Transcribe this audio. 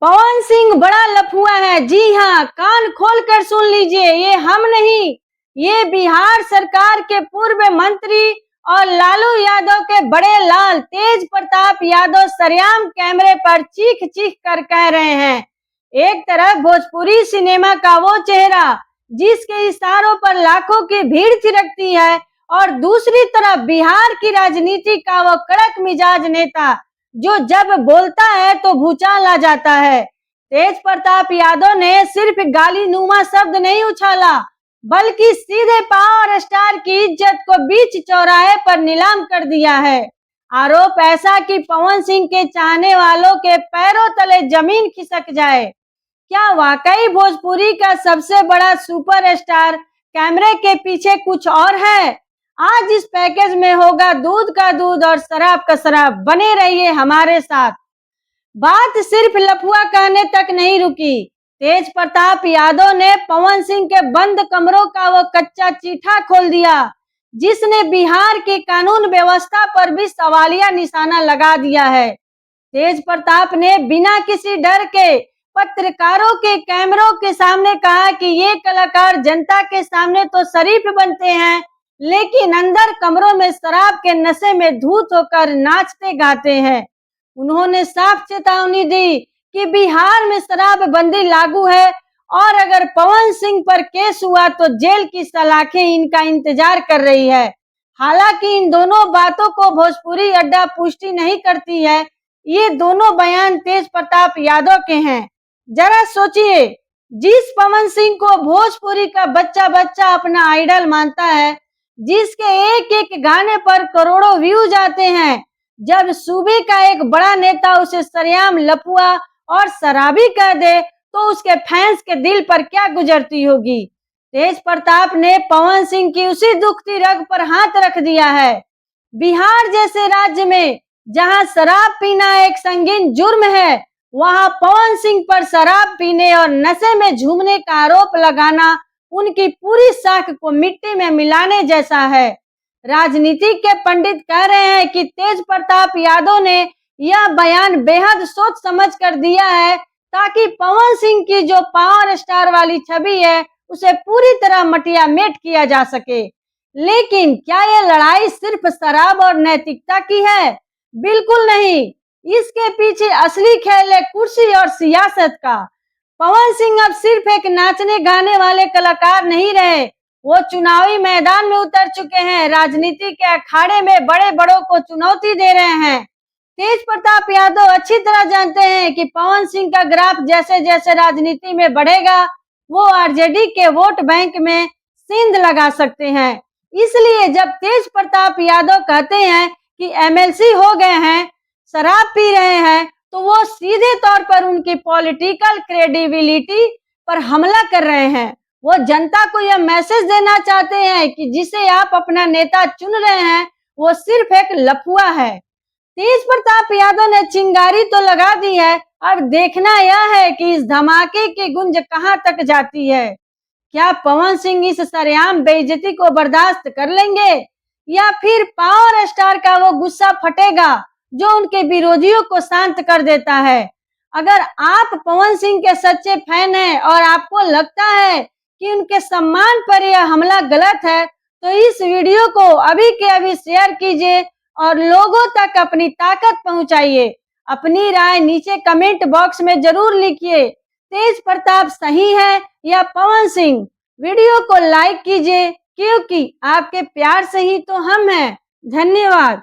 पवन सिंह बड़ा लफुआ है। जी हाँ, कान खोल कर सुन लीजिए, ये हम नहीं, ये बिहार सरकार के पूर्व मंत्री और लालू यादव के बड़े लाल तेज प्रताप यादव सरेआम कैमरे पर चीख चीख कर कह रहे हैं। एक तरफ भोजपुरी सिनेमा का वो चेहरा जिसके इशारों पर लाखों की भीड़ थिरकती है, और दूसरी तरफ बिहार की राजनीति का वो कड़क मिजाज नेता जो जब बोलता है तो भूचाल आ जाता है। तेज प्रताप यादव ने सिर्फ गाली नुमा शब्द नहीं उछाला, बल्कि सीधे पावर स्टार की इज्जत को बीच चौराहे पर नीलाम कर दिया है। आरोप ऐसा कि पवन सिंह के चाहने वालों के पैरों तले जमीन खिसक जाए। क्या वाकई भोजपुरी का सबसे बड़ा सुपरस्टार कैमरे के पीछे कुछ और है? आज इस पैकेज में होगा दूध का दूध और शराब का शराब। बने रहिए हमारे साथ। बात सिर्फ लफुआ कहने तक नहीं रुकी। तेज प्रताप यादव ने पवन सिंह के बंद कमरों का वो कच्चा चीठा खोल दिया जिसने बिहार की कानून व्यवस्था पर भी सवालिया निशाना लगा दिया है। तेज प्रताप ने बिना किसी डर के पत्रकारों के कैमरों के सामने कहा कि ये कलाकार जनता के सामने तो शरीफ बनते हैं, लेकिन अंदर कमरों में शराब के नशे में धूत होकर नाचते गाते हैं। उन्होंने साफ चेतावनी दी कि बिहार में शराबबंदी लागू है और अगर पवन सिंह पर केस हुआ तो जेल की सलाखें इनका इंतजार कर रही है। हालांकि इन दोनों बातों को भोजपुरी अड्डा पुष्टि नहीं करती है। ये दोनों बयान तेज प्रताप यादव के हैं। जरा सोचिए, जिस पवन सिंह को भोजपुरी का बच्चा बच्चा अपना आइडल मानता है, जिसके एक एक गाने पर करोड़ों व्यूज आते हैं, जब सूबे का एक बड़ा नेता उसे सरेआम लफुआ और शराबी कह दे तो उसके फैंस के दिल पर क्या गुजरती होगी। तेज प्रताप ने पवन सिंह की उसी दुखती रग पर हाथ रख दिया है। बिहार जैसे राज्य में जहां शराब पीना एक संगीन जुर्म है, वहां पवन सिंह पर शराब पीने और नशे में झूमने का आरोप लगाना उनकी पूरी साख को मिट्टी में मिलाने जैसा है। राजनीति के पंडित कह रहे हैं कि तेज प्रताप यादव ने यह बयान बेहद सोच समझ कर दिया है ताकि पवन सिंह की जो पावर स्टार वाली छवि है उसे पूरी तरह मटिया मेट किया जा सके। लेकिन क्या यह लड़ाई सिर्फ शराब और नैतिकता की है? बिल्कुल नहीं। इसके पीछे असली खेल है कुर्सी और सियासत का। पवन सिंह अब सिर्फ एक नाचने गाने वाले कलाकार नहीं रहे, वो चुनावी मैदान में उतर चुके हैं। राजनीति के अखाड़े में बड़े बड़ों को चुनौती दे रहे हैं। तेज प्रताप यादव अच्छी तरह जानते हैं कि पवन सिंह का ग्राफ जैसे जैसे राजनीति में बढ़ेगा, वो आरजेडी के वोट बैंक में सेंध लगा सकते हैं। इसलिए जब तेज प्रताप यादव कहते हैं कि एमएलसी हो गए हैं, शराब पी रहे हैं, तो वो सीधे तौर पर उनकी पॉलिटिकल क्रेडिबिलिटी पर हमला कर रहे हैं। वो जनता को यह मैसेज देना चाहते हैं कि जिसे आप अपना नेता चुन रहे हैं वो सिर्फ एक लफुआ है। तेज प्रताप यादव ने चिंगारी तो लगा दी है, अब देखना यह है कि इस धमाके की गुंज कहां तक जाती है। क्या पवन सिंह इस सरेआम बेइज्जती को बर्दाश्त कर लेंगे, या फिर पावर स्टार का वो गुस्सा फटेगा जो उनके विरोधियों को शांत कर देता है। अगर आप पवन सिंह के सच्चे फैन हैं और आपको लगता है कि उनके सम्मान पर यह हमला गलत है, तो इस वीडियो को अभी के अभी शेयर कीजिए और लोगों तक अपनी ताकत पहुंचाइए। अपनी राय नीचे कमेंट बॉक्स में जरूर लिखिए। तेज प्रताप सही है या पवन सिंह? वीडियो को लाइक कीजिए, क्योंकि आपके प्यार से ही तो हम हैं। धन्यवाद।